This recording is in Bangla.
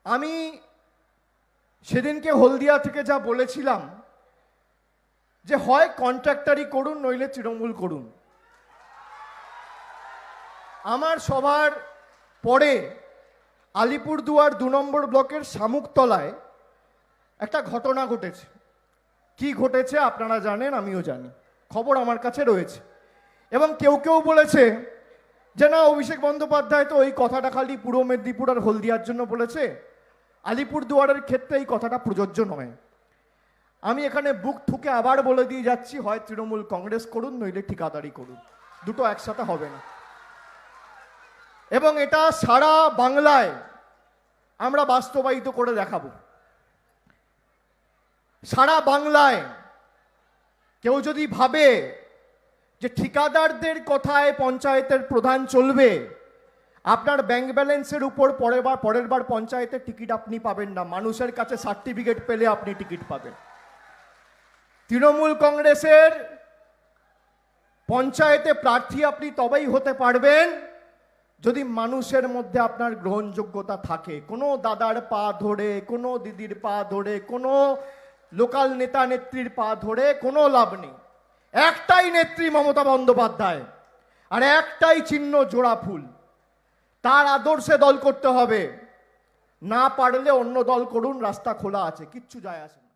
আমি সেদিনকে হলদিয়া থেকে যা বলেছিলাম যে হয় কন্ট্রাক্টরি করুন নইলে তৃণমূল করুন। আমার সভার পরে আলিপুরদুয়ার 2 নম্বর ব্লকের শামুকতলায় একটা ঘটনা ঘটেছে। কি ঘটেছে আপনারা জানেন, আমিও জানি, খবর আমার কাছে রয়েছে। এবং কেউ কেউ বলেছে যে না, অভিষেক বন্দ্যোপাধ্যায় তো ওই কথাটা খালি পূর্ব মেদিনীপুর আর হলদিয়ার জন্য বলেছে, আলিপুরদুয়ারের ক্ষেত্রে এই কথাটা প্রযোজ্য নয়। আমি এখানে বুক ঠুকে আবার বলে দিয়ে যাচ্ছি, হয় তৃণমূল কংগ্রেস করুন নইলে ঠিকাদারি করুন, দুটো একসাথে হবে না। এবং এটা সারা বাংলায় আমরা বাস্তবায়িত করে দেখাবো। সারা বাংলায় কেউ যদি ভাবে যে ঠিকাদারদের কথায় পঞ্চায়েতের প্রধান চলবে, আপনার ব্যাংক ব্যালেন্সের উপর পরের বার পঞ্চায়েতের টিকিট আপনি পাবেন না, মানুষের কাছে সার্টিফিকেট পেলে আপনি টিকিট পাবেন। তৃণমূল কংগ্রেসের পঞ্চায়েতে প্রার্থী আপনি তবেই হতে পারবেন যদি মানুষের মধ্যে আপনার গ্রহণযোগ্যতা থাকে। কোনো দাদার পা ধরে, কোনো দিদির পা ধরে, কোনো লোকাল নেতা নেত্রীর পা ধরে কোনো লাভ নেই। একটাই নেত্রী মমতা বন্দ্যোপাধ্যায়, আর একটাই চিহ্ন জোড়া ফুল। তার আদর্শে দল করতে হবে, না পারলে অন্য দল করুন, রাস্তা খোলা আছে, কিচ্ছু যায় আসে না।